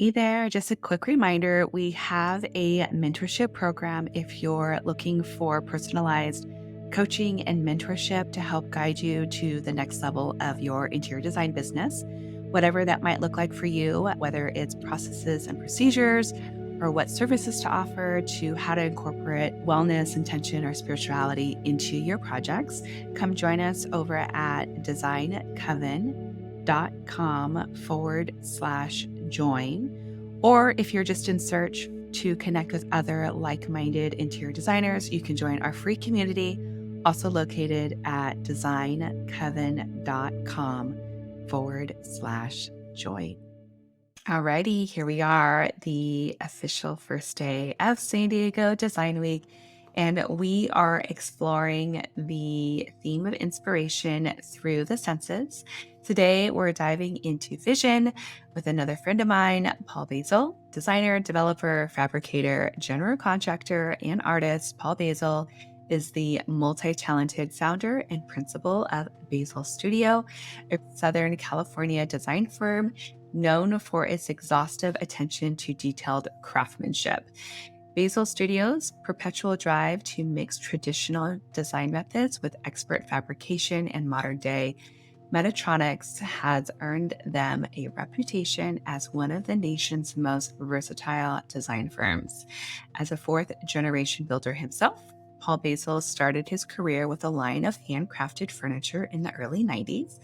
Hey there, just a quick reminder, we have a mentorship program if you're looking for personalized coaching and mentorship to help guide you to the next level of your interior design business, whatever that might look like for you, whether it's processes and procedures or what services to offer to how to incorporate wellness, intention, or spirituality into your projects. Come join us over at designcoven.com/join. Or if you're just in search to connect with other like-minded interior designers, you can join our free community, also located at designcoven.com/join. Alrighty, here we are, the official first day of San Diego Design Week, and we are exploring the theme of inspiration through the senses. Today, we're diving into vision with another friend of mine, Paul Basile, designer, developer, fabricator, general contractor, and artist. Paul Basile is the multi-talented founder and principal of Basil Studio, a Southern California design firm known for its exhaustive attention to detailed craftsmanship. Basil Studio's perpetual drive to mix traditional design methods with expert fabrication and modern-day mechatronics has earned them a reputation as one of the nation's most versatile design firms. As a fourth-generation builder himself, Paul Basile started his career with a line of handcrafted furniture in the early 90s.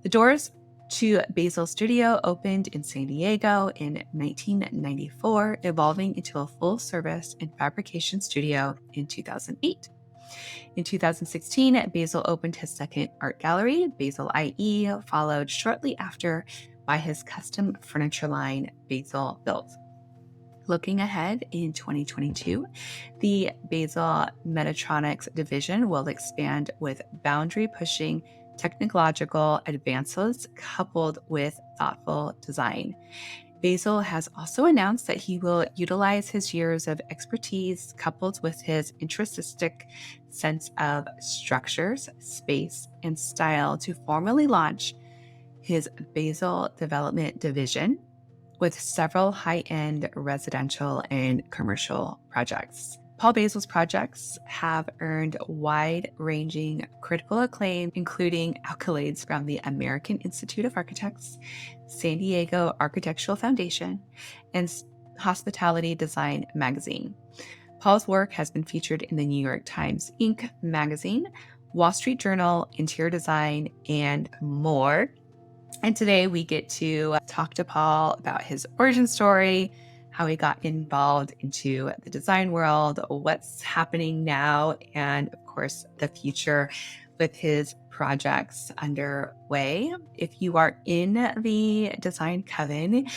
The doors to Basil Studio opened in San Diego in 1994, evolving into a full-service and fabrication studio in 2008. In 2016, Basil opened his second art gallery, Basil IE, followed shortly after by his custom furniture line, Basil Built. Looking ahead in 2022, the Basil Mechatronics division will expand with boundary-pushing technological advances coupled with thoughtful design. Basil has also announced that he will utilize his years of expertise coupled with his intrinsic sense of structures, space, and style to formally launch his Basil Development Division with several high-end residential and commercial projects. Paul Basil's projects have earned wide-ranging critical acclaim, including accolades from the American Institute of Architects, San Diego Architectural Foundation, and Hospitality Design magazine. Paul's work has been featured in the New York Times Inc. magazine, Wall Street Journal, Interior Design, and more. And today we get to talk to Paul about his origin story, how he got involved into the design world, what's happening now, and of course, the future with his projects underway. If you are in the Design Coven,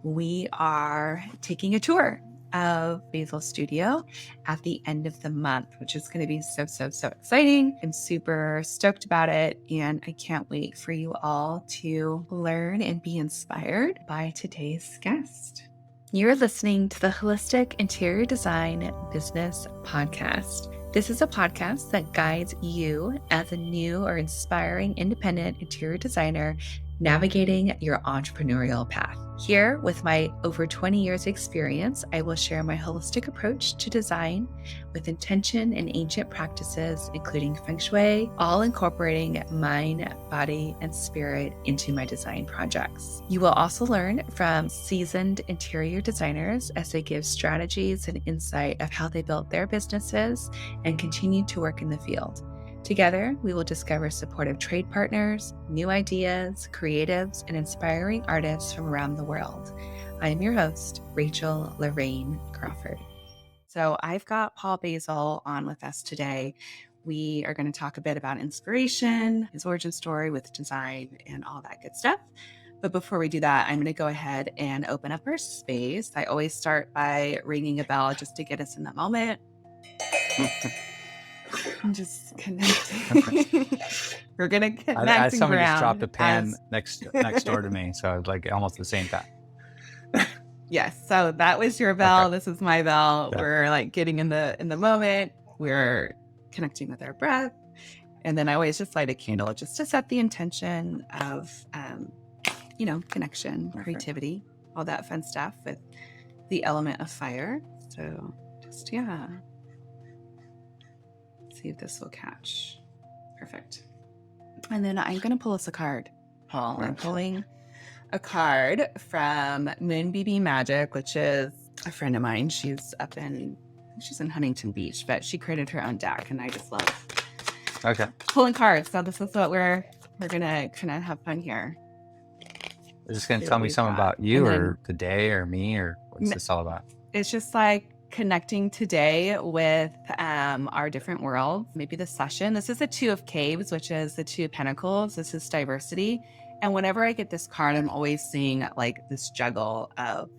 we are taking a tour of Basil Studio at the end of the month, which is going to be so exciting. I'm super stoked about it, and I can't wait for you all to learn and be inspired by today's guest. You're listening to the Holistic Interior Design Business Podcast. This is a podcast that guides you as a new or inspiring independent interior designer navigating your entrepreneurial path. Here, with my over 20 years experience, I will share my holistic approach to design with intention and ancient practices, including feng shui, all incorporating mind, body, and spirit into my design projects. You will also learn from seasoned interior designers as they give strategies and insight of how they built their businesses and continue to work in the field. Together, we will discover supportive trade partners, new ideas, creatives, and inspiring artists from around the world. I am your host, Rachel Lorraine Crawford. So I've got Paul Basile on with us today. We are going to talk a bit about inspiration, his origin story with design, and all that good stuff. But before we do that, I'm going to go ahead and open up our space. I always start by ringing a bell just to get us in the moment. I'm just connecting. We're gonna connect. Someone just dropped a pan next door to me, so it's like almost the same time. Yes, so that was your bell. Okay. This is my bell. Yeah. We're like getting in the moment. We're connecting with our breath, and then I always just light a candle just to set the intention of, connection, creativity. all that fun stuff with the element of fire. So just, yeah. See if this will catch. Perfect. And then I'm going to pull us a card, Paul. I'm pulling a card from Moon BB Magic, which is a friend of mine. She's in Huntington Beach, but she created her own deck, and I just love pulling cards. So this is what we're gonna kind of have fun here. Is this gonna tell me something about you or the day or me, or what's this all about? It's just like connecting today with our different worlds. Maybe the session. This is the Two of Caves, which is the Two of Pentacles. This is diversity. And whenever I get this card, I'm always seeing like this juggle of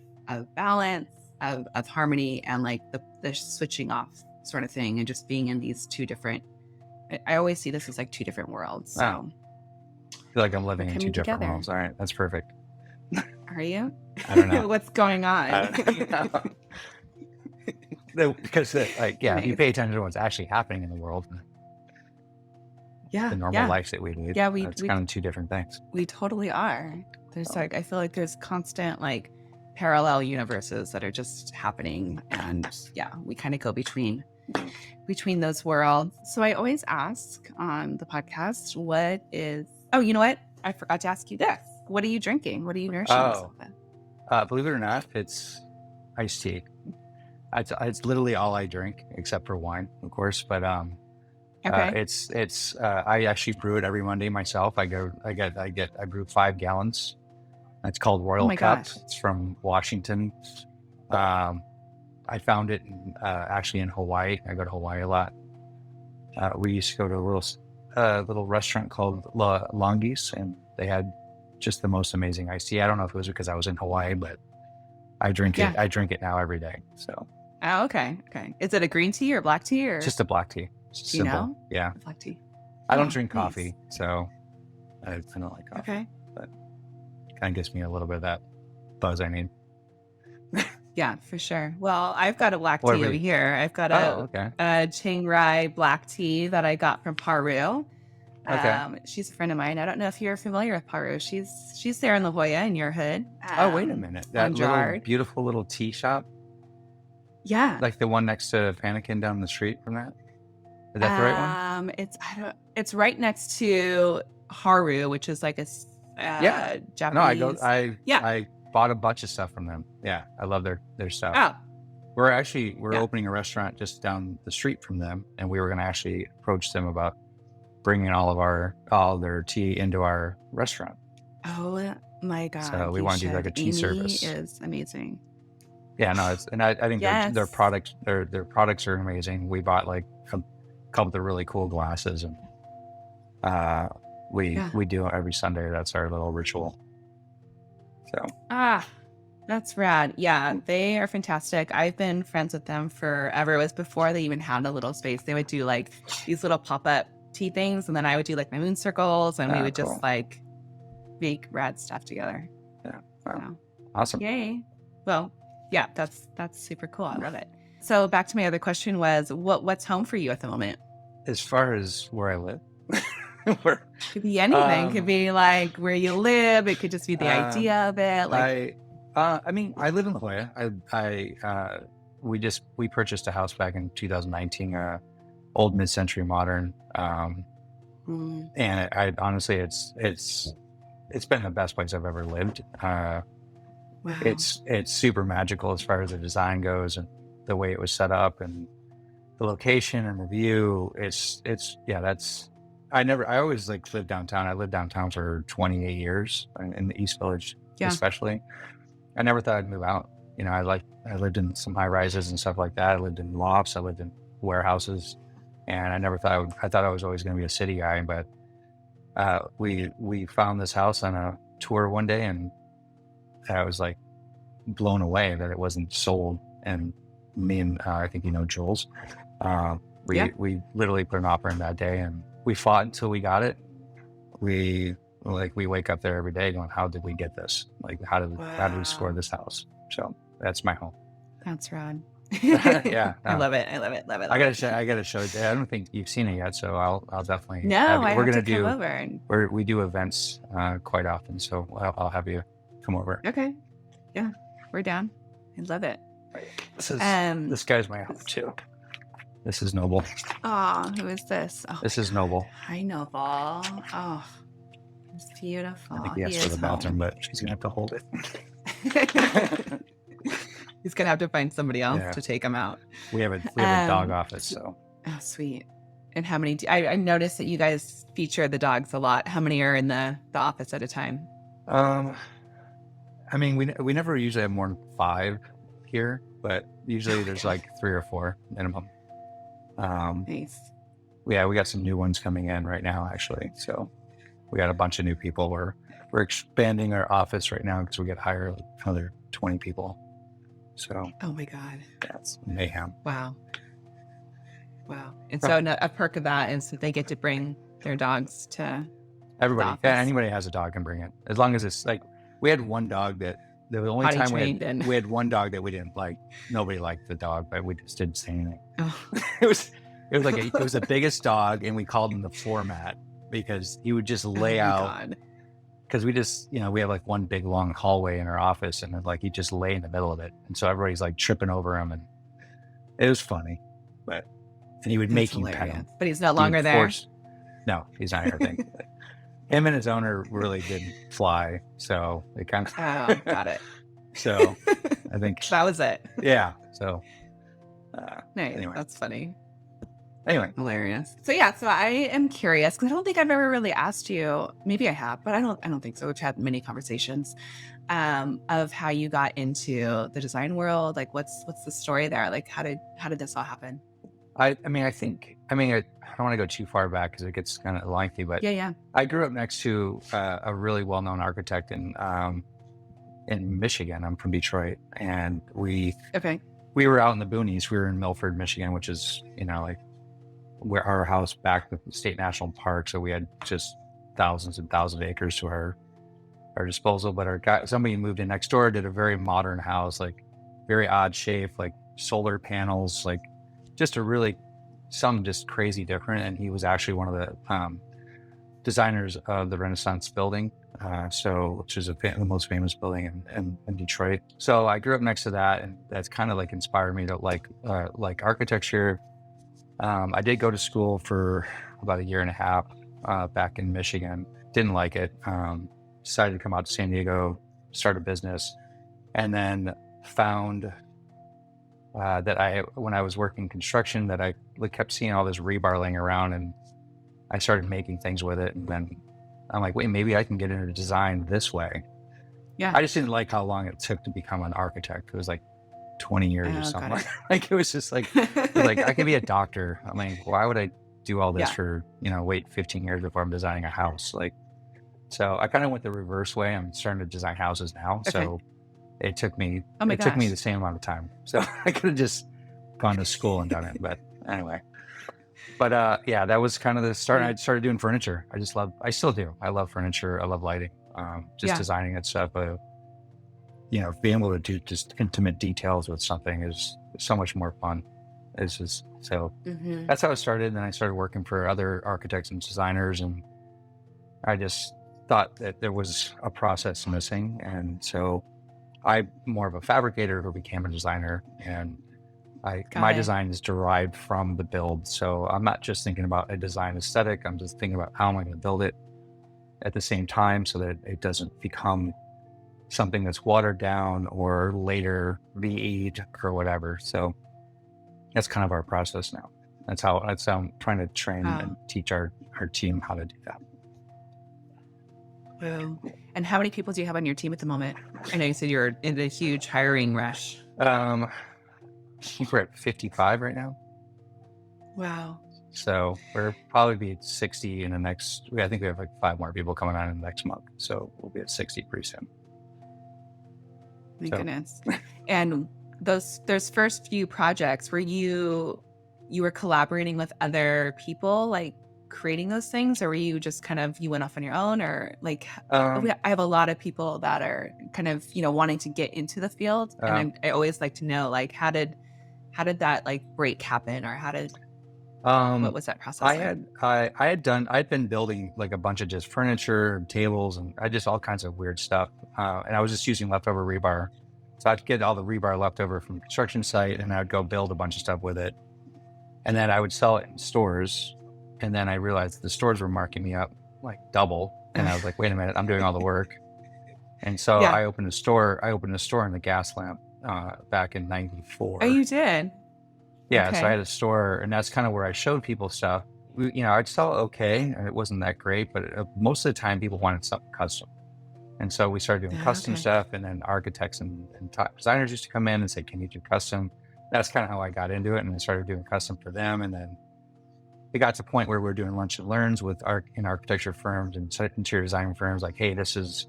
balance, of harmony, and like the switching off sort of thing, and just being in these two different. I always see this as like two different worlds. So wow. I feel like I'm living in two different worlds. All right, that's perfect. Are you? I don't know. What's going on? Because like, yeah, nice. You pay attention to what's actually happening in the world. Yeah. The normal life that we lead. Yeah, it's kind of two different things. We totally are. There's like, I feel like there's constant like parallel universes that are just happening. And yeah, we kind of go between those worlds. So I always ask on the podcast, you know what? I forgot to ask you this. What are you drinking? What are you nourishing yourself with? Believe it or not, it's iced tea. It's literally all I drink, except for wine, of course. But I actually brew it every Monday myself. I brew 5 gallons. It's called Royal Cup. Gosh. It's from Washington. I found it actually in Hawaii. I go to Hawaii a lot. We used to go to a little restaurant called Longi's, and they had just the most amazing iced tea. I don't know if it was because I was in Hawaii, but I drink it. I drink it now every day. So. Oh, okay. Is it a green tea or black tea or just a black tea? Just simple. Know? Yeah. Black tea. I don't drink coffee, so I don't like coffee. Okay. But it kind of gives me a little bit of that buzz I need. Yeah, for sure. Well, I've got a black tea over here. I've got a Chiang Rai black tea that I got from Paru. Okay. She's a friend of mine. I don't know if you're familiar with Paru. She's there in La Jolla in your hood. Wait a minute. That little beautiful little tea shop? Yeah. Like the one next to Panikin down the street from that? Is that the right one? It's right next to Haru, which is like a Japanese. No, I bought a bunch of stuff from them. Yeah, I love their stuff. Oh. We're opening a restaurant just down the street from them, and we were going to actually approach them about bringing all their tea into our restaurant. Oh my God! So we want to do like a tea service. Is amazing. Yeah, no, I think their products are amazing. We bought like a couple of the really cool glasses, and we do every Sunday. That's our little ritual. So that's rad. Yeah, they are fantastic. I've been friends with them forever. It was before they even had a little space. They would do like these little pop-up tea things, and then I would do like my moon circles, and we would just like make rad stuff together. Yeah. Wow. So, awesome. Yay. Well, yeah, that's super cool. I love it. So back to my other question was what's home for you at the moment? As far as where I live? Could be anything. Could be like where you live. It could just be the idea of it. Like I mean, I live in La Jolla. We purchased a house back in 2019, old mid-century modern. And I honestly, it's been the best place I've ever lived. Wow. It's super magical as far as the design goes and the way it was set up and the location and the view. I always like lived downtown. I lived downtown for 28 years in the East Village, especially. I never thought I'd move out. You know, I lived in some high rises and stuff like that. I lived in lofts. I lived in warehouses, and I thought I was always going to be a city guy. But we found this house on a tour one day, and I was like blown away that it wasn't sold. And me and I think Jules, we literally put an offer in that day, and we fought until we got it. We wake up there every day going, how did we get this? Like, how did we score this house? So that's my home. That's rad. Yeah. I love it. I gotta show it. I don't think you've seen it yet, so I'll definitely. No, we're gonna come over. We do events quite often, so I'll have you come over. Okay. Yeah, we're down. I love it. This guy's my home too. This is Noble. Oh, who is this? Oh, This is Noble. hi, Noble. Oh, it's beautiful. I think he has He to go to is the bathroom, home. but she's gonna have to hold it. He's gonna have to find somebody else Yeah. to take him out. We have a dog office, so. Oh, sweet. And how many? I noticed that you guys feature the dogs a lot. How many are in the office at a time? I mean, we never usually have more than 5 here, but usually there's like 3 or 4 minimum. Nice. Yeah, we got some new ones coming in right now, actually. So we got a bunch of new people. We're expanding our office right now because we got to hire like another 20 people. So. Oh my God. That's mayhem. Wow. And so a perk of that is that they get to bring their dogs to everybody. Yeah, anybody has a dog can bring it. As long as it's like, we had one dog that the only time we had one dog that we didn't like. Nobody liked the dog, but we just didn't say anything. Oh. it was like it was the biggest dog, and we called him the floor mat because he would just lay out. Because we just, we have like one big long hallway in our office, and like he'd just lay in the middle of it, and so everybody's like tripping over him, and it was funny, and he would make him pet him. But he's no longer there. No, he's not anything. Him and his owner really didn't fly, so they kind of. Oh, got it. So I think that was it. Yeah. So. Nice. Anyway. That's funny. Anyway, hilarious. So yeah, so I am curious because I don't think I've ever really asked you. Maybe I have, but I don't think so. We've had many conversations of how you got into the design world. Like, what's the story there? Like, how did this all happen? I don't want to go too far back because it gets kind of lengthy, but yeah. I grew up next to a really well-known architect in Michigan. I'm from Detroit, and we were out in the boonies. We were in Milford, Michigan, which is like where our house back with the State National Park. So we had just thousands and thousands of acres to our disposal. But somebody moved in next door, did a very modern house, like very odd shape, like solar panels, like just something just crazy different. And he was actually one of the designers of the Renaissance building, which is the most famous building in Detroit. So I grew up next to that, and that's kind of like inspired me to like architecture. I did go to school for about 1.5 years back in Michigan. Didn't like it. Decided to come out to San Diego, start a business, and then found that when I was working construction, that I kept seeing all this rebar laying around, and I started making things with it. And then I'm like, wait, maybe I can get into design this way. Yeah. I just didn't like how long it took to become an architect. It was like 20 years or something. Like it was just like I could be a doctor. I mean, why would I do all this for wait 15 years before I'm designing a house? Like, so I kind of went the reverse way. I'm starting to design houses now. So it took me took me the same amount of time. So I could have just gone to school and done it. But anyway. But that was kind of the start. I started doing furniture. I still do. I love furniture. I love lighting. Designing and stuff. Being able to do just intimate details with something is so much more fun. It's just that's how it started. And then I started working for other architects and designers, and I just thought that there was a process missing. And so I'm more of a fabricator who became a designer, and my design is derived from the build. So I'm not just thinking about a design aesthetic. I'm just thinking about how am I going to build it at the same time so that it doesn't become something that's watered down or later VE'd or whatever. So that's kind of our process now. That's how I'm trying to train and teach our team how to do that. Wow. And how many people do you have on your team at the moment? I know you said you're in a huge hiring rush. I think we're at 55 right now. Wow. So we'll probably be at 60 in the next, I think we have like 5 more people coming on in the next month. So we'll be at 60 pretty soon. My goodness. And those first few projects, were you were collaborating with other people, like creating those things, or were you just you went off on your own, or like, I have a lot of people that are kind of, wanting to get into the field. And I always like to know, like, how did that like break happen, or what was that process? I'd been building like a bunch of just furniture and tables, and I just all kinds of weird stuff. And I was just using leftover rebar. So I'd get all the rebar left over from construction site, and I'd go build a bunch of stuff with it. And then I would sell it in stores. And then I realized the stores were marking me up like double. And I was like, wait a minute, I'm doing all the work. And so Yeah. I opened a store in the gas lamp back in Oh, '94. you did? Yeah, so I Okay. had a store, and that's kind of where I showed people stuff. I'd sell okay, and it wasn't that great, but most of the time people wanted something custom. And so we started doing custom Okay. stuff, and then architects and top designers used to come in and say, can you do custom? That's kind of how I got into it, and I started doing custom for them. And then it got to a point where we were doing lunch and learns with architecture firms and interior design firms, like, hey, just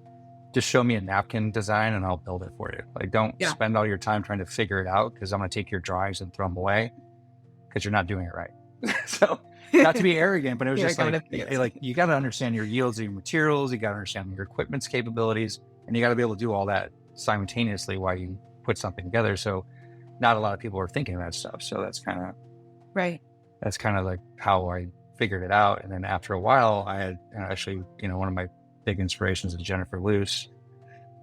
show me a napkin design and I'll build it for you. Like, don't Yeah. spend all your time trying to figure it out, because I'm going to take your drawings and throw them away because you're not doing it right. So not to be arrogant, but it was just like you got to understand your yields of your materials. You got to understand your equipment's capabilities, and you got to be able to do all that simultaneously while you put something together. So not a lot of people are thinking of that stuff. So that's kind of like how I figured it out. And then after a while, I had actually, one of my big inspirations is Jennifer Luce,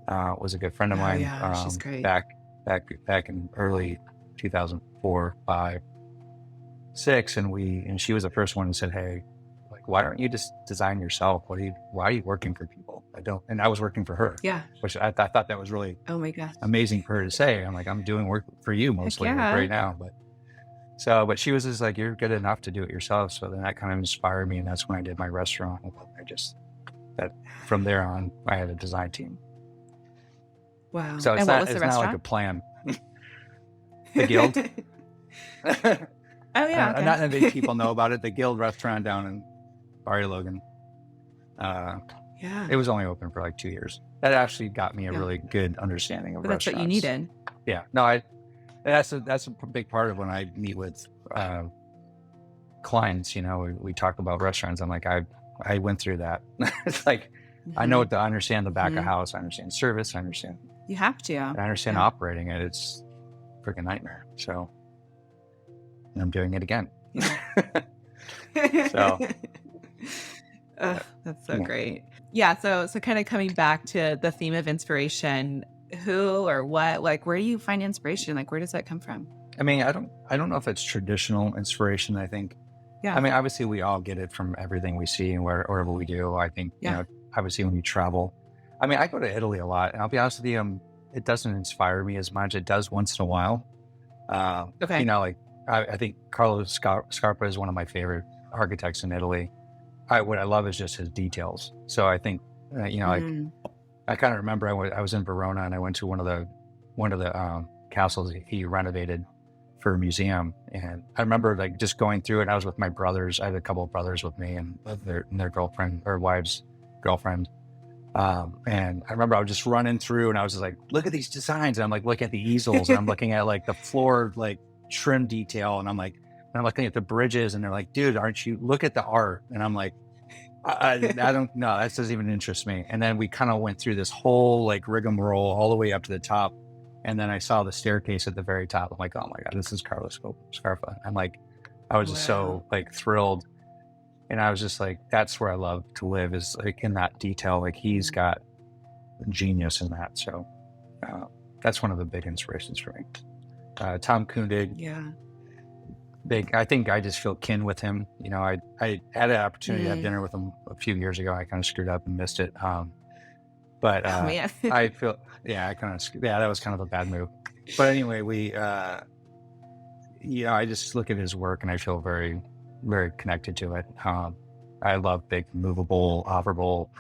was a good friend of Oh mine, yeah, she's great. back in early 2004, 5, 6. And she was the first one who said, hey, like, why don't you just design yourself? Why are you working for people? And I was working for her, Yeah. which I thought that was really Oh my gosh. amazing for her to say. I'm like, I'm doing work for you mostly, like, yeah. right now. But she was just like, you're good enough to do it yourself. So then that kind of inspired me. And that's when I did my restaurant. From there on, I had a design team. Wow. So And what was the it's not like a restaurant? plan. The Guild. Oh yeah. Not that many Okay. people know about it. The Guild restaurant down in Barrio Logan. Yeah. It was only open for like 2 years. That actually got me a Yeah. really good understanding of But that's what you restaurants. needed. Yeah. No, that's a big part of when I meet with clients. We talk about restaurants. I'm like, I went through that. It's like, I know what to understand the back of house. I understand service. I understand You have to. Yeah. operating it. It's a freaking nightmare. So I'm doing it again. So that's so great. Yeah. So kind of coming back to the theme of inspiration, who or what, like, where do you find inspiration? Like, where does that come from? I mean, I don't know if it's traditional inspiration. I think, Yeah. I mean, obviously we all get it from everything we see and wherever we do. I think, obviously when you travel, I mean, I go to Italy a lot, and I'll be honest with you, it doesn't inspire me as much. It does once in a while. Okay. Like I think Carlo Scarpa is one of my favorite architects in Italy. What I love is just his details. So I think, like, I kind of remember I was in Verona, and I went to one of the castles he renovated for a museum. And I remember like just going through it. I was with my brothers. I had a couple of brothers with me, and their girlfriend or wife's girlfriend. And I remember I was just running through, and I was just like, look at these designs. And I'm like, looking at the easels, and I'm looking at like the floor, like trim detail. And I'm looking at the bridges, and they're like, dude, look at the art. And I'm like, I don't know. That doesn't even interest me. And then we kind of went through this whole like rigmarole all the way up to the top. And then I saw the staircase at the very top. I'm like, oh my God, this is Carlos Scarpa. I'm like, I was just so like thrilled. And I was just like, that's where I love to live, is like in that detail. Like, he's got genius in that. So that's one of the big inspirations for me. Tom Kundig. Yeah. I think I just feel kin with him. I had an opportunity to have dinner with him a few years ago. I kind of screwed up and missed it. But Oh man. I feel, that was kind of a bad move. But anyway, I just look at his work and I feel very, very connected to it. I love big movable, operable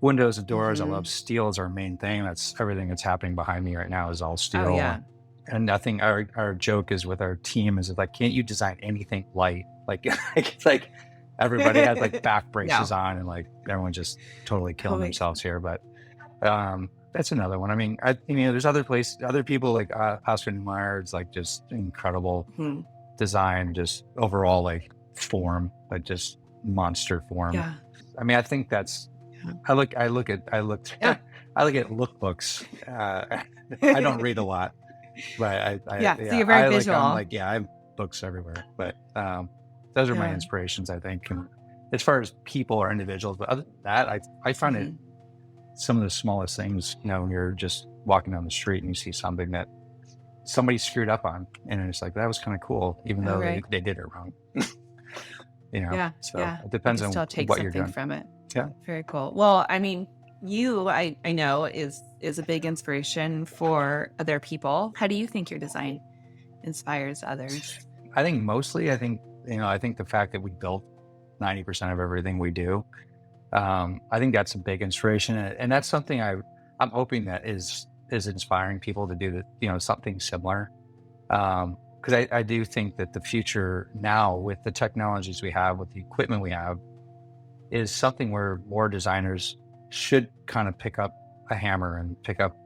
windows and doors. I love steel is our main thing. That's everything that's happening behind me right now is all steel. Oh yeah. And nothing. Our joke is with our team is like, can't you design anything light? Like it's like everybody has like back braces on, and like everyone just totally killing themselves here. But that's another one. I mean, there's other people like Oscar Niemeyer. It's like just incredible design, just overall like form, like just monster form. Yeah. I mean, I think that's. I look at lookbooks. I don't read a lot. But so you're very visual. I have books everywhere. But those are my inspirations, I think. And as far as people or individuals, but other than that, I find it some of the smallest things. When you're just walking down the street and you see something that somebody screwed up on, and it's like, that was kind of cool, even though right. they did it wrong. Yeah, So yeah. it You depends can on still take what you're something doing. from it. Yeah. Very cool. Well, I mean, I know is a big inspiration for other people. How do you think your design inspires others? I think mostly, I think the fact that we built 90% of everything we do, I think that's a big inspiration. And that's something I'm hoping that is inspiring people to do something similar. Because I do think that the future now, with the technologies we have, with the equipment we have, is something where more designers should kind of pick up a hammer and pick up,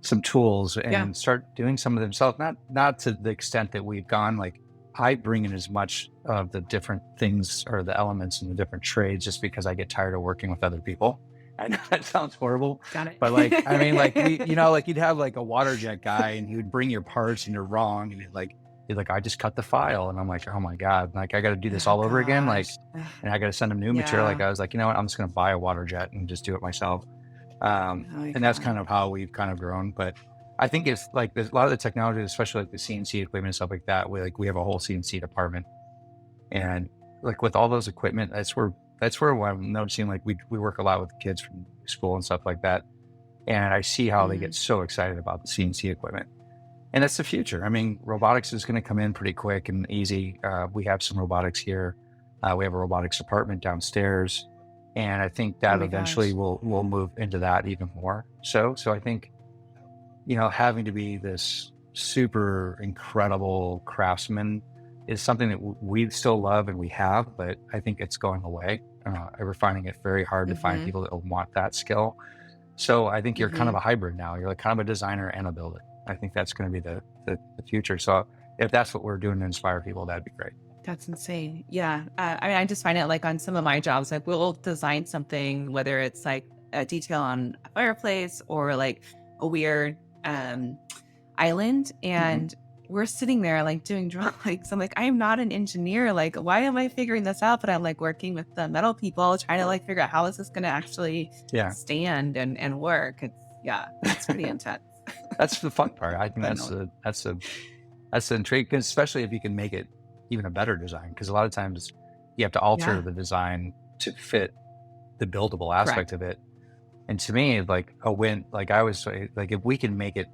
some tools Yeah. and start doing some of themselves. Not to the extent that we've gone. Like, I bring in as much of the different things or the elements in the different trades just because I get tired of working with other people. I know that sounds horrible, Got but like, I mean, like it. like you'd have like a water jet guy and he would bring your parts and you're wrong. And he's like, I just cut the file. And I'm like, oh my God, like I got to do this Oh all over again. Like, gosh. Ugh. and I got to send him new material. Like, Yeah. I was like, you know what, I'm just going to buy a water jet and just do it myself. Oh my And that's God. kind of how we've kind of grown. But I think it's like there's a lot of the technology, especially like the CNC equipment and stuff like that. We have a whole CNC department, and like with all those equipment, that's where I'm noticing, like we work a lot with kids from school and stuff like that, and I see how they Mm, get so excited about the CNC equipment, and that's the future. I mean, robotics is going to come in pretty quick and easy. We have some robotics here. We have a robotics department downstairs, and I think oh that my eventually gosh. will move into that even more. So I think, having to be this super incredible craftsman is something that we still love and we have, but I think it's going away. We're finding it very hard to find Mm-hmm. people that want that skill. So I think you're kind Mm-hmm. of a hybrid now. You're like kind of a designer and a builder. I think that's going to be the future. So if that's what we're doing to inspire people, that'd be great. That's insane. Yeah. I mean, I just find it like on some of my jobs, like we'll design something, whether it's like a detail on a fireplace or like a weird island. Hmm. And we're sitting there like doing drawings. I'm like, I am not an engineer. Like, why am I figuring this out? But I'm like working with the metal people, trying to like figure out how is this going to actually Yeah. stand and work. Yeah, it's pretty intense. That's the fun part. I think But no, that's the intrigue, 'cause especially if you can make it even a better design. Because a lot of times you have to alter yeah, the design to fit the buildable correct. aspect of it. And to me, like a win, like I always say, like if we can make it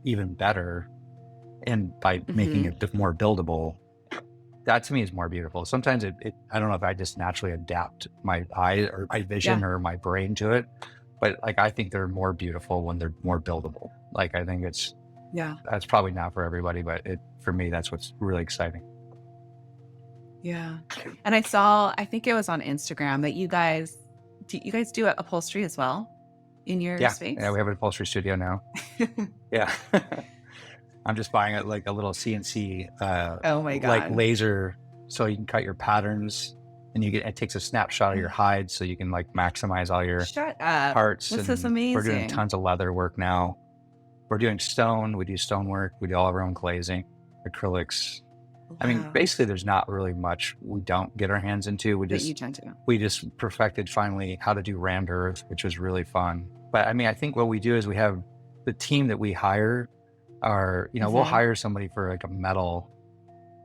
even better, and by making Hmm. it more buildable, that to me is more beautiful. Sometimes I don't know if I just naturally adapt my eye or my Yeah, vision or my brain to it, but like I think they're more beautiful when they're more buildable. Like I think yeah, that's probably not for everybody, but for me, that's what's really exciting. yeah. And I think it was on Instagram that you guys do upholstery as well in your Yeah. Yeah. space? We have an upholstery studio now. Yeah. I'm just buying it like a little CNC, Oh my like God. laser, so you can cut your patterns, and it takes a snapshot of your hide, so you can like maximize all your Shut up. parts. This is And we're doing amazing. tons of leather work now. We're doing stone. We do stone work. We do all of our own glazing, acrylics. I mean, Wow. basically, there's not really much we don't get our hands into. That you tend to. We just perfected finally how to do rammed earth, which was really fun. But I mean, I think what we do is we have the team that we hire are, we'll Hmm. hire somebody for like a metal,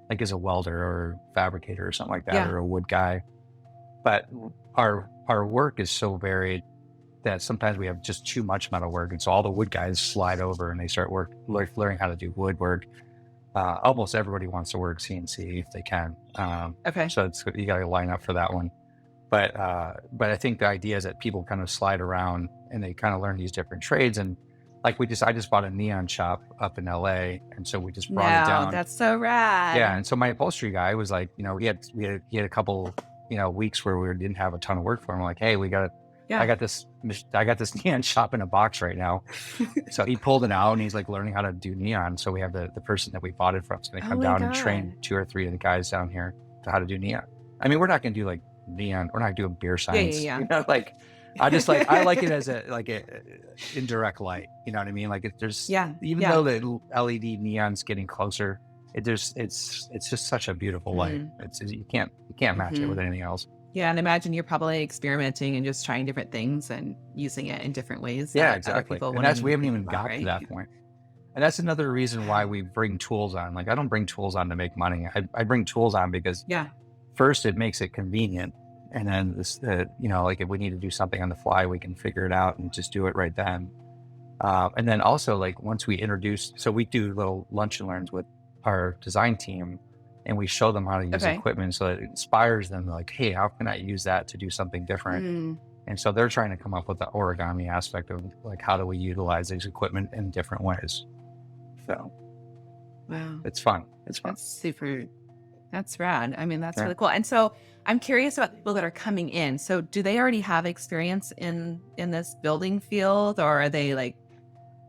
like as a welder or fabricator or something like that, Yeah. or a wood guy. But our work is so varied that sometimes we have just too much metal work. And so all the wood guys slide over and they start learning how to do woodwork. Almost everybody wants to work CNC if they can. Okay. So you got to line up for that one. But I think the idea is that people kind of slide around and they kind of learn these different trades. And like I just bought a neon shop up in LA, and so we just brought it No, down. that's so Yeah, rad. and so my upholstery guy was like, he had a couple, weeks where we didn't have a ton of work for him. I'm like, hey, I Yeah. got this neon shop in a box right now. So he pulled it out and he's like learning how to do neon. So we have the person that we bought it from is going to Oh come my down and train God. 2 or 3 of the guys down here to how to do neon. I mean, we're not going to do like neon. We're not doing beer Yeah, signs. yeah, Like I like it as a indirect light. You know what I mean? Like there's, yeah. even Yeah. though the LED neon's getting closer, it's just such a beautiful light. Mm, You can't match it hmm. with anything else. Yeah, and imagine you're probably experimenting and just trying different things and using it in different ways Yeah, that other exactly. people And wouldn't that's, we even haven't think even about, got to right? that point. And that's another reason why Wow. we bring tools on. Like, I don't bring tools on to make money. I bring tools on because Yeah. first it makes it convenient. And then this, like if we need to do something on the fly, we can figure it out and just do it right then. And then also, like, once we introduce, so we do little lunch and learns with our design team, and we show them how to use Okay. equipment, so it inspires them, like, hey, how can I use that to do something different? Mm, And so they're trying to come up with the origami aspect of, like, how do we utilize these equipment in different ways? So wow. it's fun. It's fun. That's super. That's rad. I mean, that's Yeah. really cool. And so I'm curious about people that are coming in. So do they already have experience in this building field, or are they like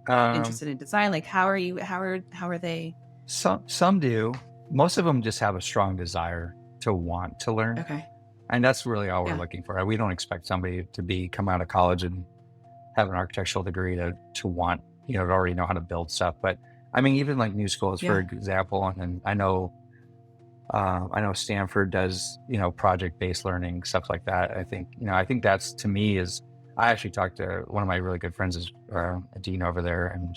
Um, interested in design? Like how are they? some do. Most of them just have a strong desire to want to learn. Okay. And that's really all we're Yeah. looking for. We don't expect somebody to come out of college and have an architectural degree to want, to already know how to build stuff. But I mean, even like new schools, for Yeah. example, and I know Stanford does, project-based learning, stuff like that. I think that's, to me, is, I actually talked to one of my really good friends, is a dean over there, and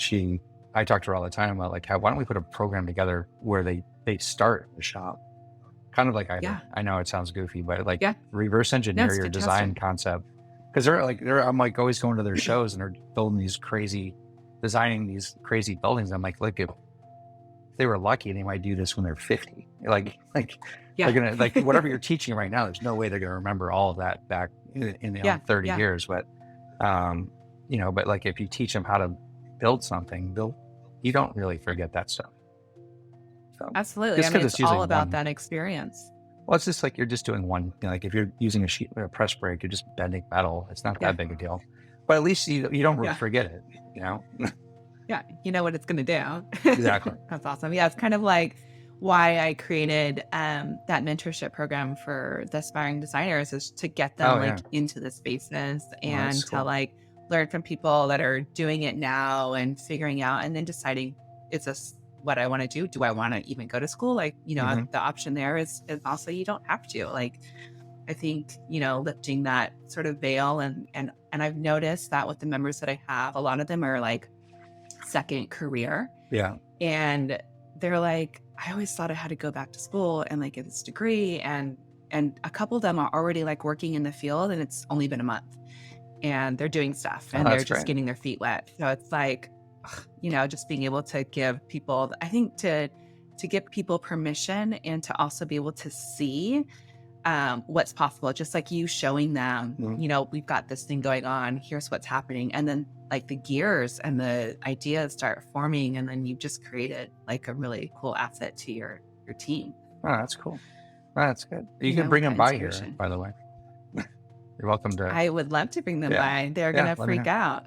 I talk to her all the time about, like, why don't we put a program together where they start in the shop, kind of like I did. Yeah. I know it sounds goofy, but like Yeah. reverse No, engineer it's your design fantastic. concept, because I'm like always going to their shows and they're designing these crazy buildings. I'm like, look, if they were lucky, they might do this when they're 50. Like they're Yeah. gonna, like, whatever you're teaching right now, there's no way they're gonna remember all of that back in Yeah. 30 Yeah. years. But but like if you teach them how to build something, you don't really forget that stuff. So Absolutely. I just mean, because it's it's usually all about one, that experience. well, it's just like you're just doing one. Like if you're using a press brake, you're just bending metal. It's not Yeah. that big a deal. But at least you don't Yeah. forget it. You know Yeah. You know what it's going to do. exactly. That's awesome. Yeah. It's kind of like why I created that mentorship program for the aspiring designers, is to get them Oh yeah, like into the spaces well, that's and to cool. like learn from people that are doing it now and figuring out and then deciding, is this what I want to do? Do I want to even go to school? Like, Hmm. the option there is also you don't have to. Like, I think, lifting that sort of veil, and I've noticed that with the members that I have, a lot of them are like second career, Yeah. and they're like, I always thought I had to go back to school and like get this degree, and a couple of them are already like working in the field and it's only been a month and they're doing stuff Oh, and they're that's just great. getting their feet wet. So it's like, just being able to give people, I think, to give people permission and to also be able to see what's possible, just like you showing them, Mhm. we've got this thing going on, here's what's happening. And then like the gears and the ideas start forming. And then you've just created like a really cool asset to your team, Oh, that's cool. Oh, that's good. You can with bring them that by here, inspiration. by the way. You're welcome to. I would love to bring them Yeah. by. They're going Yeah. to Let me freak know. out.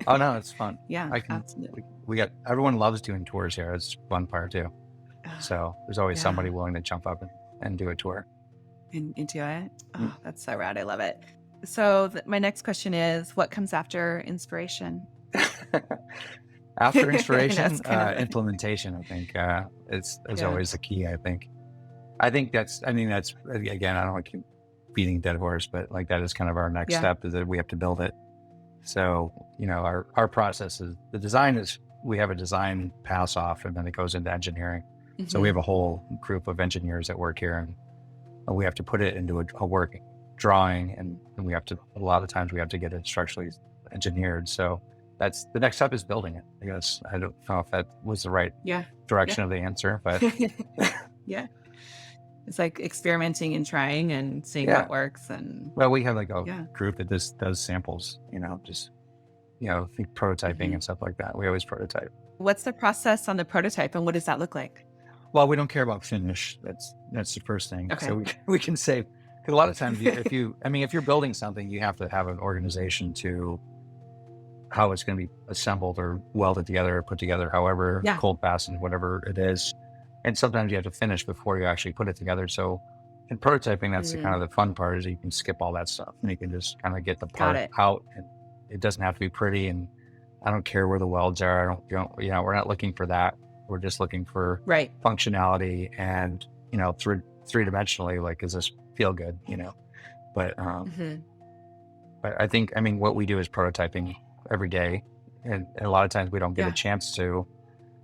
Oh no, it's fun. Yeah, I can. absolutely. We got, everyone loves doing tours here. It's a fun part too. Ah, So there's always yeah. somebody willing to jump up and do a tour. Into it. Mm. Oh, that's so rad. I love it. So my next question is, what comes after inspiration? After I know inspiration, it's kind of a, implementation, I think, is yeah. always the key. I mean, that's, again, I don't want to keep beating a dead horse, but like that is kind of our next Yeah. step, is that we have to build it. So, our process is, the design is, we have a design pass off and then it goes into engineering. So we Mhm. have a whole group of engineers that work here, and we have to put it into a working drawing, and we have to, a lot of times we have to get it structurally engineered. So that's the next step, is building it. I guess I don't know if that was the right Yeah. direction of the answer, but Yeah. It's like experimenting and trying and seeing yeah. what works, and Well, we have like a yeah. group that just does samples, just, think prototyping Mhm. and stuff like that. We always prototype. What's the process on the prototype and what does that look like? Well, we don't care about finish. That's the first thing. So Okay. we can say, because a lot of times, if you're building something, you have to have an organization to how it's going to be assembled or welded together or put together, however, Yeah. cold fastened, whatever it is. And sometimes you have to finish before you actually put it together. So in prototyping, that's the kind Mm, of the fun part, is you can skip all that stuff and you can just kind of get the got part it. out, and it doesn't have to be pretty. And I don't care where the welds are. We're not looking for that. We're just looking for Right. functionality and, three-dimensionally, like, does this feel good? But Mhm. but I think, I mean, what we do is prototyping every day, and a lot of times we don't get a Yeah. chance to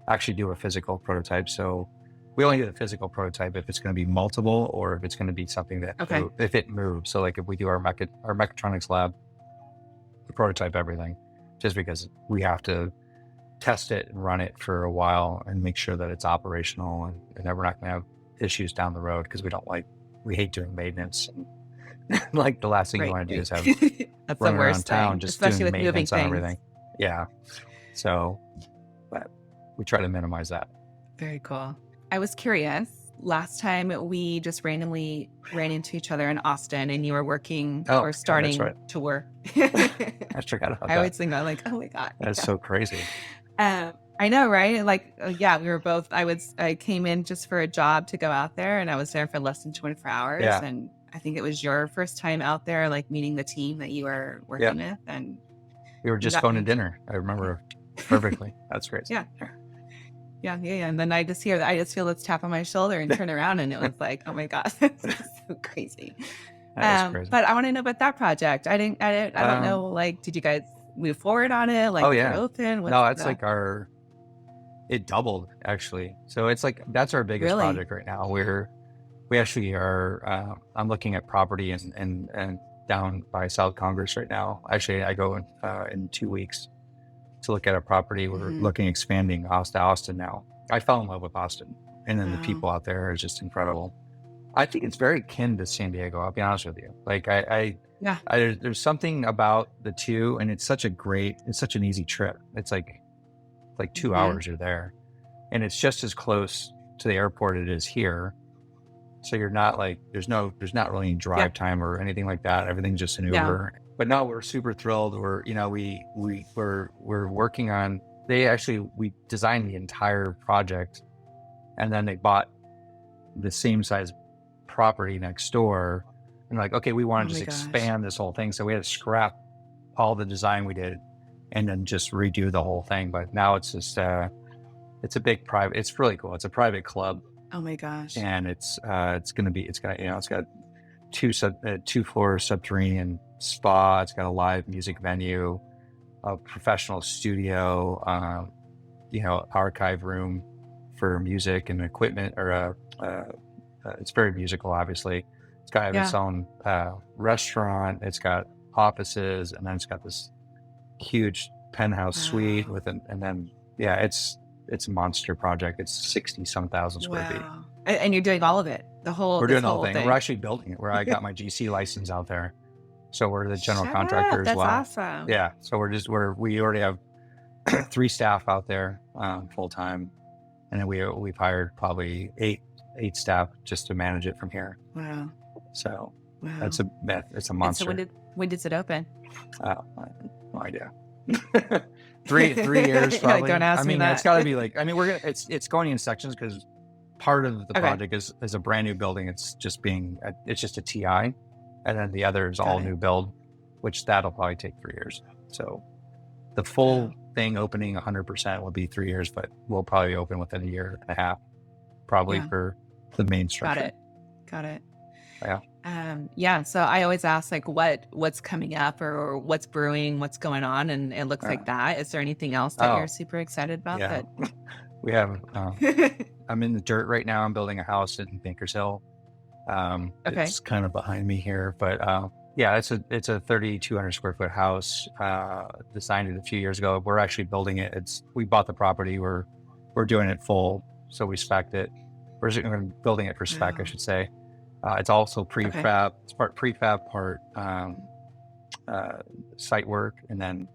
actually do a physical prototype. So we only do a physical prototype if it's going to be multiple, or if it's going to be something that Okay. if it moves. So like if we do our mechatronics lab, we prototype everything, just because we have to test it and run it for a while and make sure that it's operational, and that we're not going to have issues down the road, because we hate doing maintenance. And like the last thing you Right, want to do right. is have That's the running around worst town thing, just especially doing with moving maintenance on things. everything. Yeah. So, but we try to minimize that. Very cool. I was curious, last time we just randomly ran into each other in Austin and you were working Oh, or yeah, that's starting right. to work. I forgot about I that. always think that like, oh my God. That's Yeah. so crazy. I know, right? Like, yeah, we were both, I came in just for a job to go out there and I was there for less than 24 hours. Yeah. And I think it was your first time out there, like meeting the team that you were Yeah. working with. And We were you just got going to me. dinner. I remember perfectly. That's crazy. Yeah. Yeah, yeah, yeah, and then I just feel this tap on my shoulder and turn around, and it was like, "Oh my god, this is so crazy." That is crazy. But I wanna know about that project. I don't Um, know, like, did you guys move forward on it? Like, oh is it yeah. open? What's No, it's the like it doubled actually. So it's like, that's our biggest Really? project right now. We actually are, I'm looking at property and down by South Congress right now. Actually, I go in 2 weeks to look at a property. We're Mhm. looking expanding Austin now. I fell in love with Austin, and then the Wow. people out there are just incredible. I think it's very kin to San Diego. I'll be honest with you. Like Yeah. there's something about the two, and it's such an easy trip. It's like two Mhm. hours you're there, and it's just as close to the airport it is here. So you're not like, there's not really any Yeah. drive time or anything like that. Everything's just an Yeah. Uber. But no, we're super thrilled. We're working on. We designed the entire project, and then they bought the same size property next door, and like, okay, we want Oh to just my gosh. expand this whole thing. So we had to scrap all the design we did, and then just redo the whole thing. But now it's just it's a big private. It's really cool. It's a private club, Oh my gosh. and it's got two floor subterranean spa. It's got a live music venue, a professional studio, archive room for music and equipment, or it's very musical, obviously. It's got its Yeah. own restaurant. It's got offices, and then it's got this huge penthouse suite Wow. and then, yeah, it's a monster project. It's 60 some thousand square feet. Wow. And you're doing all of it, We're this doing the whole whole thing. We're thing? actually building it, where I got my GC license out there. So we're the general Shut contractor up. as That's well. awesome. Yeah. So we already have 3 staff out there full time, and then we've hired probably eight staff just to manage it from here. Wow. So Wow. it's a And so monster. when does it open? I have no idea. 3 years You're like, probably. "Don't I ask me mean, it's that." got to be like, I mean, it's going in sections, because part of the Okay, project is a brand new building. It's just a TI, and then the other is got all it. new build, which that'll probably take 3 years. So the Wow. full thing opening 100% will be 3 years, but we'll probably open within a year and a half, probably, Yeah, for the main got structure. it. Got it. Yeah. Yeah, so I always ask, like, what's coming up or what's brewing, what's going on, and it looks Uh, like that. Is there anything else that you're oh, super excited about yeah. that We have, I'm in the dirt right now. I'm building a house in Bankers Hill. Okay. It's kind of behind me here, but yeah, it's a 3,200 square foot house, designed it a few years ago. We're actually building it. We bought the property. We're doing it full, so we spec'd it. We're building it for spec, I Wow. should say. It's also Okay. prefab. It's part prefab, part site work, and then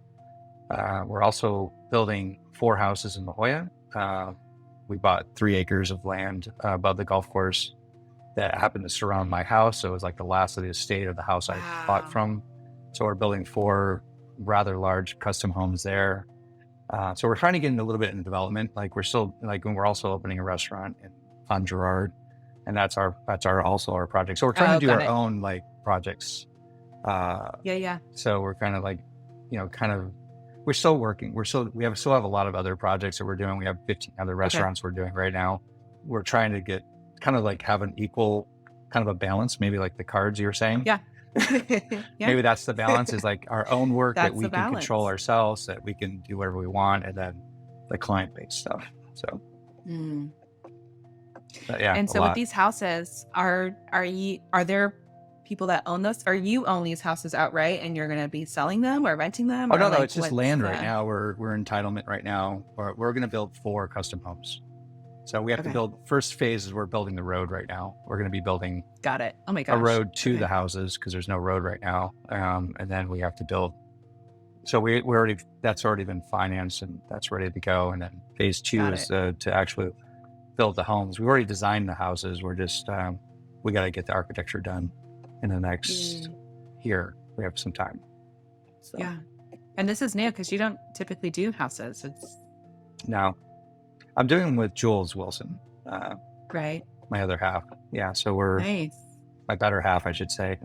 we're also building 4 houses in La Jolla. We bought 3 acres of land above the golf course that happened to surround my house. So it was like the last of the estate of the house I bought Wow. from. So we're building 4 rather large custom homes there. So we're trying to get into a little bit in development. Like we're also opening a restaurant on Girard, and that's also our project. So we're trying to Oh, do got our it. own like projects. Yeah, yeah. So we're kind of like, kind of, we're still working. Still have a lot of other projects that we're doing. We have 15 other Okay. restaurants we're doing right now. We're trying to get kind of like have an equal kind of a balance, maybe like the cards you were saying. Yeah. Yeah. Maybe that's the balance, is like our own work that That's the we can control balance. ourselves, that we can do whatever we want, and then the client-based stuff. So, Mm. but yeah, And a so with lot. these houses, are there people that own those, or you own these houses outright and you're gonna be selling them or renting them, Oh, or no, no, like it's just what's land right the now. We're entitlement right now. We're going to build 4 custom homes. So we have to okay. build, first phase is we're building the road right now. We're going to be building Got it. Oh my a gosh. road to the Okay. houses because there's no road right now. And then we have to build. So we already, that's already been financed and that's ready to go. And then phase 2 Got is it. to actually build the homes. We've already designed the houses. We're just, we got to get the architecture done in the next Mm, year. We have some time. So yeah. And this is new because you don't typically do houses. It's now I'm doing them with Jules Wilson, right. my other half. Yeah. So we're Nice. my better half, I should say.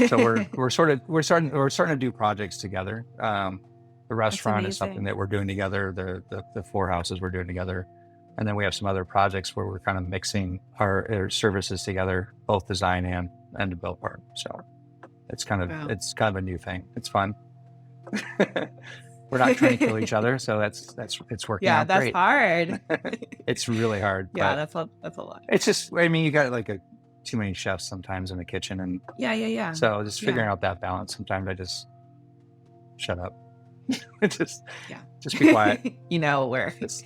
So we're starting to do projects together. The That's restaurant is something amazing. that we're doing together. The 4 houses we're doing together, and then we have some other projects where we're kind of mixing our services together, both design and the build part. So it's kind Wow. of a new thing. It's fun. We're not trying to kill each other, so it's working Yeah, out that's great. hard. It's really hard, Yeah, but that's a lot. it's just, I mean, you got like too many chefs sometimes in the kitchen, and Yeah, yeah, yeah. so just Yeah. figuring out that balance. Sometimes I just shut up, just Yeah. just be quiet, You know where. just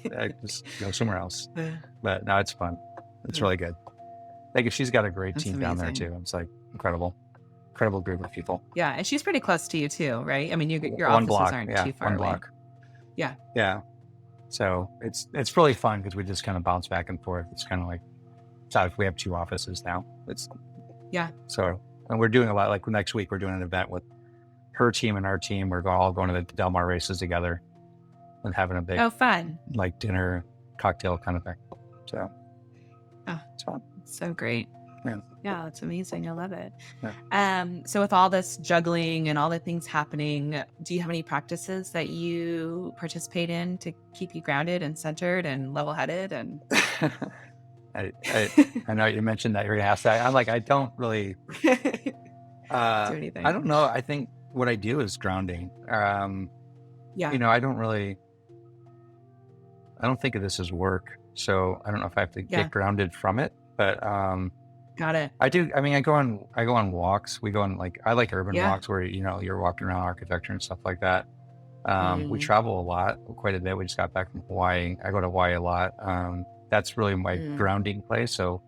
go somewhere else. Uh, But no, it's fun. It's uh, really good. Like she's got a great That's team down there amazing. too. It's like incredible group of people. Yeah, and she's pretty close to you too, right? I mean, your One offices block, aren't yeah, too far one away. block, Yeah. yeah. So it's really fun because we just kind of bounce back and forth. It's kind of like, so we have 2 offices now. It's Yeah. so, and we're doing a lot. Like next week, we're doing an event with her team and our team. We're all going to the Del Mar races together and having a big Oh, fun. like dinner, cocktail kind of thing. So Oh, it's fun. so great. Yeah. Yeah, that's amazing. I love it. Yeah. So with all this juggling and all the things happening, do you have any practices that you participate in to keep you grounded and centered and level-headed and I know you mentioned that you're gonna ask that. I'm like, I don't really, do I anything? don't know. I think what I do is grounding. Yeah. I don't think of this as work. So I don't know if I have to Yeah. get grounded from it, but, Got it. I do. I mean, I go on walks. We go on, like, I like urban Yeah. walks where, you're walking around architecture and stuff like that. We Mm, travel a lot, quite a bit. We just got back from Hawaii. I go to Hawaii a lot. That's really my mm, grounding place. So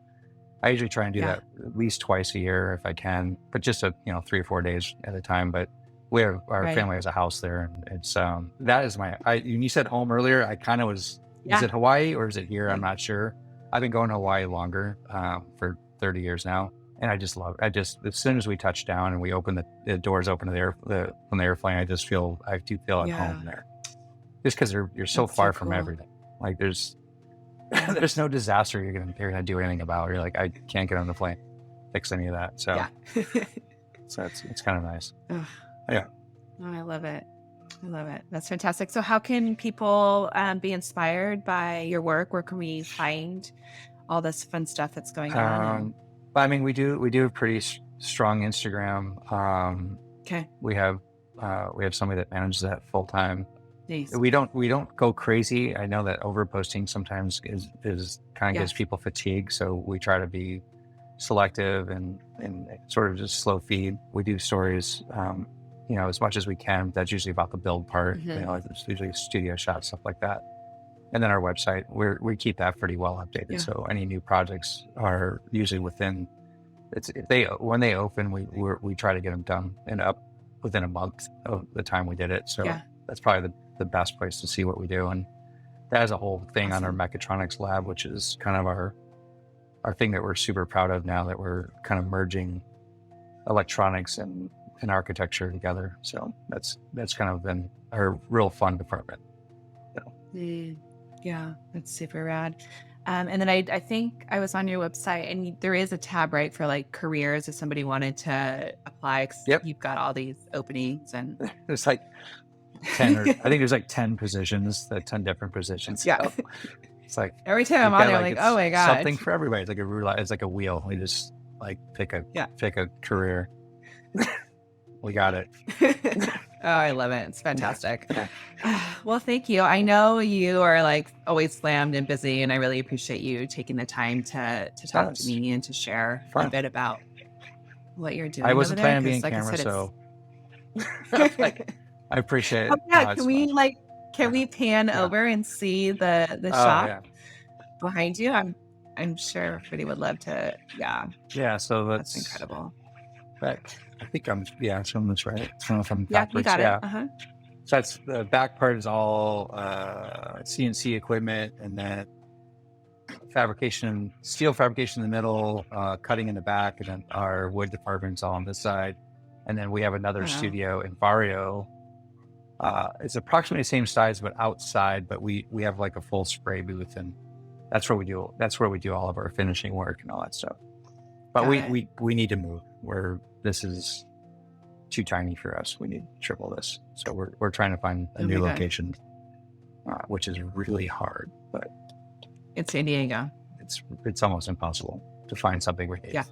I usually try and do yeah. that at least twice a year if I can, but just 3 or 4 days at a time. But our Right. family has a house there, and it's that is you said home earlier. I kind of was. Is Yeah. it Hawaii or is it here? I'm Like, not sure. I've been going to Hawaii longer, for 30 years now, and I just love it. As soon as we touch down and we open the doors open to from the airplane, I do feel at yeah. home there, just because you're so That's so far from cool. everything. Like there's Yeah. there's no disaster you're gonna do anything about. You're like, I can't get on the plane, fix any of that. So Yeah. it's kind of nice. Ugh. Yeah. Oh, I love it. I love it. That's fantastic. So how can people be inspired by your work? Where can we find all this fun stuff that's going on? And But I mean, we do a pretty strong Instagram. okay, We have somebody that manages that full time. nice. We don't go crazy. I know that over posting sometimes is kind of gives Yes. people fatigue. So we try to be selective and sort of just slow feed. We do stories, as much as we can. That's usually about the build part. Hmm. It's usually studio shots, stuff like that. And then our website, we keep that pretty well updated. Yeah. So any new projects are usually within, when they open, we try to get them done and up within a month of the time we did it. So Yeah. that's probably the best place to see what we do. And that is a whole thing on our Awesome. mechatronics lab, which is kind of our thing that we're super proud of now, that we're kind of merging electronics and architecture together. So that's kind of been a real fun department. So, Mm, yeah, that's super rad. And then I think I was on your website and there is a tab, right, for like careers if somebody wanted to apply. 'Cause yep. you've got all these openings and There's like 10, or I think there's like 10 positions, 10 different positions. yeah. So it's like, Every time you've I'm on got there, I'm like, like, oh it's my something gosh. for everybody. It's like a roulette. It's like a wheel. We just like pick Yeah. a career. We got it. Oh, I love it. It's fantastic. Well, thank you. I know you are like always slammed and busy, and I really appreciate you taking the time to talk to That's me and to share a fun. bit about what you're I doing over wasn't there. planning on being Because, like I camera, said, it's so like, I appreciate oh it. yeah. It's Can we fun. like can Yeah. we pan Yeah. over and see the Oh, shop yeah. behind you? I'm sure everybody would love to. Yeah, Yeah. So that's that's, incredible. I think I'm, yeah, it's from this, right? It's from Yeah, you backwards. got it. Yeah. So that's the back part is all CNC equipment, and then fabrication, steel fabrication in the middle, cutting in the back, and then our wood department's all on this side. And then we have another Wow. studio in Barrio. It's approximately the same size, but outside. But we have like a full spray booth, and that's where we do all of our finishing work and all that stuff. But Got it. we need to move. Where this is too tiny for us. We need triple this. So we're trying to find a Oh new my God. location, which is really hard. But It's San Diego. it's almost impossible to find something we need Yeah.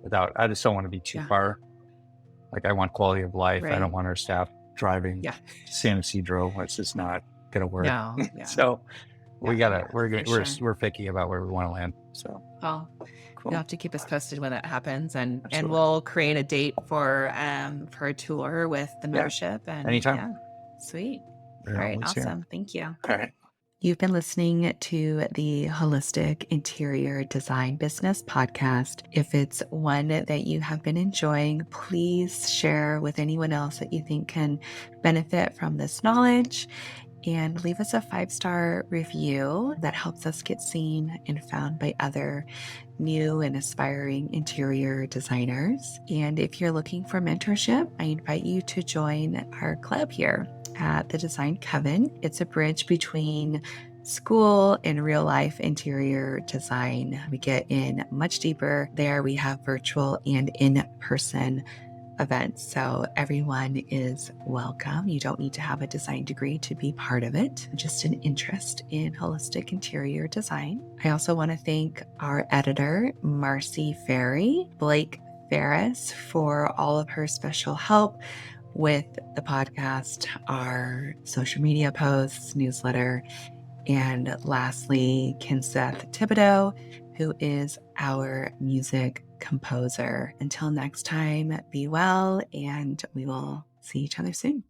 without. I just don't want to be too far. Like I want quality of life. I Right. don't want our staff driving Yeah. to San Isidro. It's just not gonna work. No. Yeah. So we gotta. Yeah, We're picky about where we want to land. So well, cool. you'll have to keep us posted when that happens, and Absolutely. we'll create a date for a tour with the membership. And anytime. Yeah, sweet. All right, awesome. Thank you. All right. You've been listening to the Holistic Interior Design Business podcast. If it's one that you have been enjoying, please share with anyone else that you think can benefit from this knowledge, and leave us a 5-star review. That helps us get seen and found by other new and aspiring interior designers. And if you're looking for mentorship, I invite you to join our club here at the Design Coven. It's a bridge between school and real life interior design. We get in much deeper there. We have virtual and in-person events, so everyone is welcome. You don't need to have a design degree to be part of it, just an interest in holistic interior design. I also want to thank our editor, Marcy Ferry, Blake Ferris, for all of her special help with the podcast, our social media posts, newsletter, and lastly, Kinseth Thibodeau, who is our music composer. Until next time, be well, and we will see each other soon.